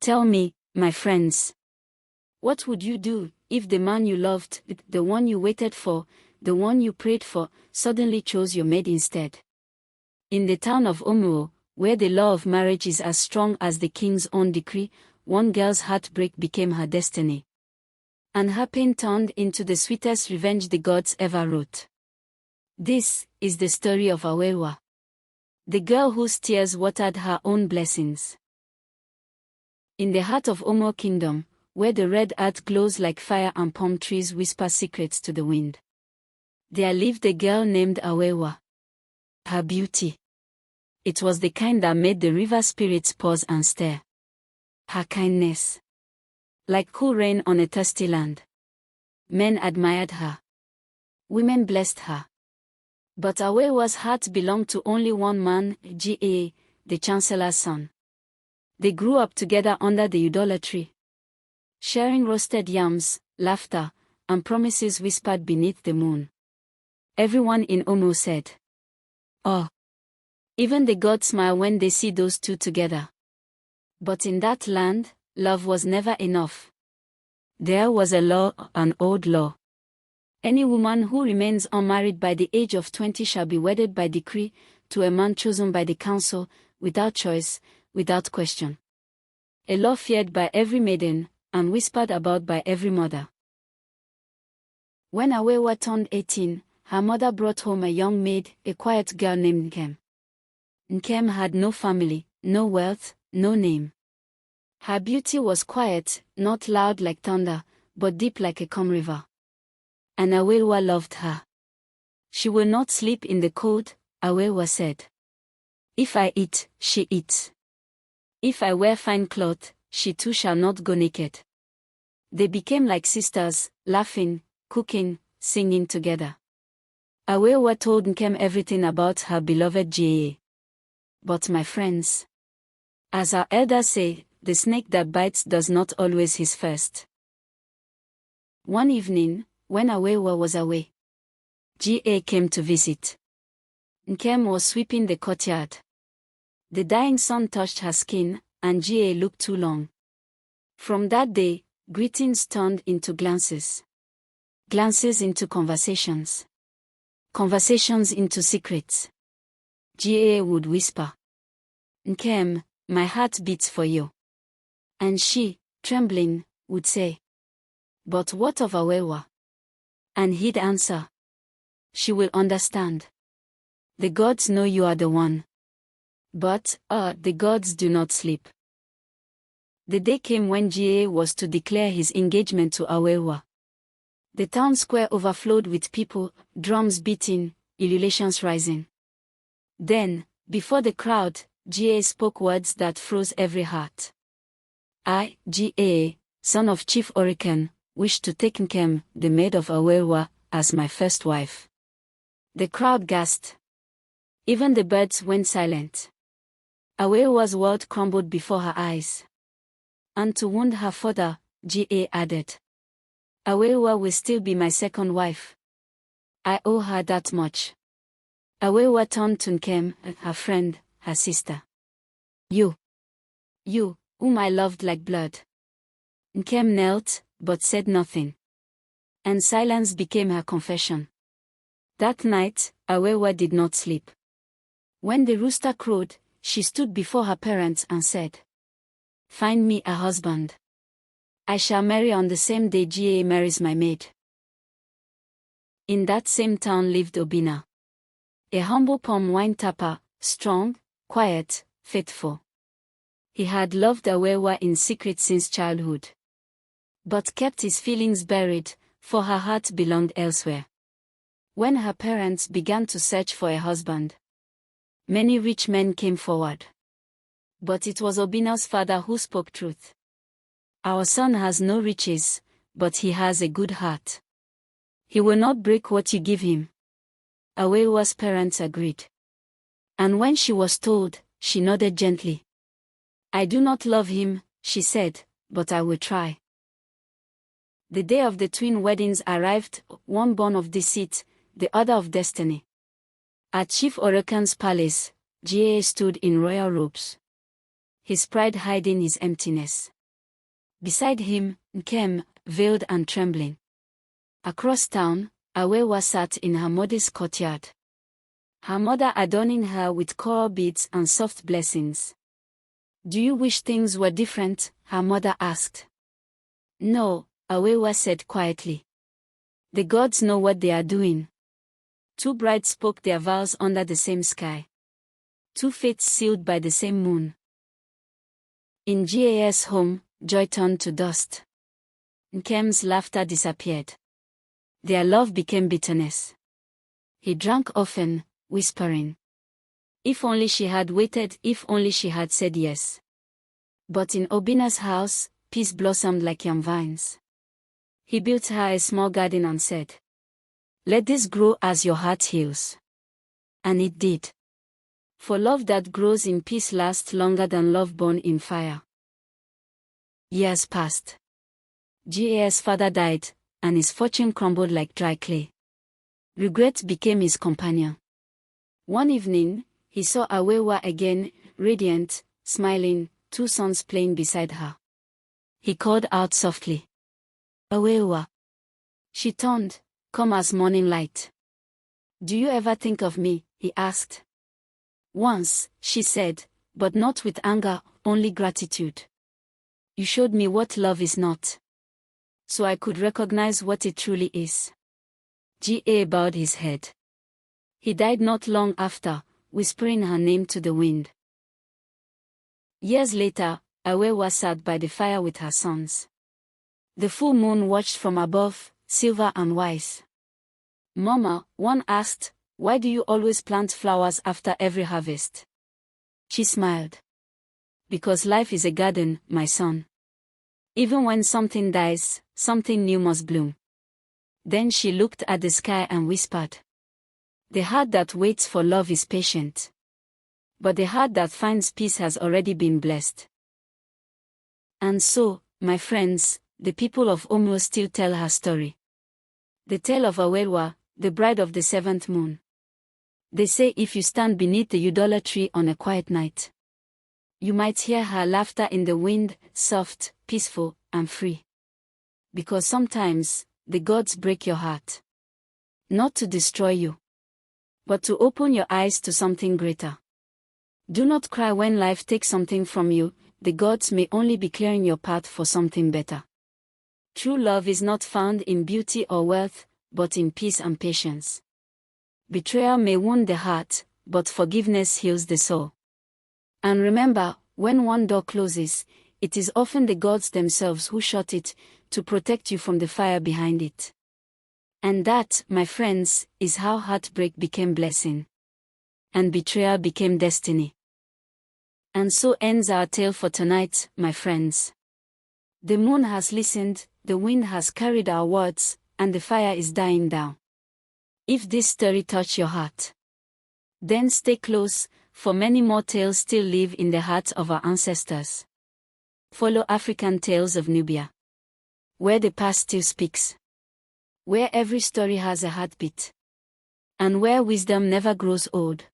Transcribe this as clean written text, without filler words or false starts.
Tell me, my friends. What would you do if the man you loved, the one you waited for, the one you prayed for, suddenly chose your maid instead? In the town of Omuo, where the law of marriage is as strong as the king's own decree, one girl's heartbreak became her destiny. And her pain turned into the sweetest revenge the gods ever wrote. This is the story of Awelewa, the girl whose tears watered her own blessings. In the heart of Omuo Kingdom, where the red earth glows like fire and palm trees whisper secrets to the wind, there lived a girl named Awelewa. Her beauty, it was the kind that made the river spirits pause and stare. Her kindness, like cool rain on a thirsty land. Men admired her. Women blessed her. But Awelewa's heart belonged to only one man, Ga, the chancellor's son. They grew up together under the udala tree, sharing roasted yams, laughter, and promises whispered beneath the moon. Everyone in Omuo said, "Oh." Even the gods smile when they see those two together. But in that land, love was never enough. There was a law, an old law. Any woman who remains unmarried by the age of 20 shall be wedded by decree to a man chosen by the council, without choice, without question. A law feared by every maiden, and whispered about by every mother. When Awelewa turned 18, her mother brought home a young maid, a quiet girl named Nkem. Nkem had no family, no wealth, no name. Her beauty was quiet, not loud like thunder, but deep like a calm river. And Awelewa loved her. She will not sleep in the cold, Awelewa said. If I eat, she eats. If I wear fine cloth, she too shall not go naked. They became like sisters, laughing, cooking, singing together. Awelewa told Nkem everything about her beloved Ga. But my friends, as our elders say, the snake that bites does not always hiss first. One evening, when Awelewa was away, Ga came to visit. Nkem was sweeping the courtyard. The dying sun touched her skin, and Ga looked too long. From that day, greetings turned into glances. Glances into conversations. Conversations into secrets. Ga would whisper, "Nkem, my heart beats for you." And she, trembling, would say, "But what of Awelewa?" And he'd answer, "She will understand. The gods know you are the one. But, the gods do not sleep." The day came when Ga was to declare his engagement to Awelewa. The town square overflowed with people, drums beating, ululations rising. Then, before the crowd, Ga spoke words that froze every heart. "I, Ga, son of Chief African, wish to take Nkem, the maid of Awelewa, as my first wife." The crowd gasped. Even the birds went silent. Awelewa's world crumbled before her eyes. And to wound her further, Ga added, "Awelewa will still be my second wife. I owe her that much." Awelewa turned to Nkem, her friend, her sister. You, whom I loved like blood." Nkem knelt, but said nothing. And silence became her confession. That night, Awelewa did not sleep. When the rooster crowed, she stood before her parents and said, "Find me a husband. I shall marry on the same day Ga marries my maid." In that same town lived Obina, a humble palm wine tapper, strong, quiet, faithful. He had loved Awelewa in secret since childhood, but kept his feelings buried, for her heart belonged elsewhere. When her parents began to search for a husband, many rich men came forward. But it was Obina's father who spoke truth. "Our son has no riches, but he has a good heart. He will not break what you give him." Awelewa's parents agreed. And when she was told, she nodded gently. "I do not love him," she said, "but I will try." The day of the twin weddings arrived, one born of deceit, the other of destiny. At Chief African's palace, Ga stood in royal robes. his pride hiding his emptiness. Beside him, Nkem, veiled and trembling. Across town, Awelewa sat in her mother's courtyard. Her mother adorning her with coral beads and soft blessings. "Do you wish things were different?" her mother asked. "No," Awelewa said quietly. "The gods know what they are doing." Two brides spoke their vows under the same sky. Two fates sealed by the same moon. In Gas' home, joy turned to dust. Nkem's laughter disappeared. Their love became bitterness. He drank often, whispering, "If only she had waited, if only she had said yes." But in Obina's house, peace blossomed like yam vines. He built her a small garden and said, "Let this grow as your heart heals." And it did. For love that grows in peace lasts longer than love born in fire. Years passed. Gas' father died, and his fortune crumbled like dry clay. Regret became his companion. One evening, he saw Awelewa again, radiant, smiling, two sons playing beside her. He called out softly, "Awelewa." She turned, calm as morning light. "Do you ever think of me?" he asked. "Once," she said, "but not with anger, only gratitude. You showed me what love is not, so I could recognize what it truly is." Ga bowed his head. He died not long after, whispering her name to the wind. Years later, Awelewa sat by the fire with her sons. The full moon watched from above, silver and wise. "Mama," one asked, "why do you always plant flowers after every harvest?" She smiled. "Because life is a garden, my son. Even when something dies, something new must bloom." Then she looked at the sky and whispered, "The heart that waits for love is patient. But the heart that finds peace has already been blessed." And so, my friends, the people of Omuo still tell her story. The tale of Awelewa, the bride of the seventh moon. They say if you stand beneath the Udala tree on a quiet night, you might hear her laughter in the wind, soft, peaceful, and free. Because sometimes, the gods break your heart. Not to destroy you, but to open your eyes to something greater. Do not cry when life takes something from you, the gods may only be clearing your path for something better. True love is not found in beauty or wealth, but in peace and patience. Betrayal may wound the heart, but forgiveness heals the soul. And remember, when one door closes, it is often the gods themselves who shut it, to protect you from the fire behind it. And that, my friends, is how heartbreak became blessing. And betrayal became destiny. And so ends our tale for tonight, my friends. The moon has listened, the wind has carried our words, and the fire is dying down. If this story touched your heart, then stay close, for many more tales still live in the hearts of our ancestors. Follow African Tales of Nubia, where the past still speaks, where every story has a heartbeat, and where wisdom never grows old.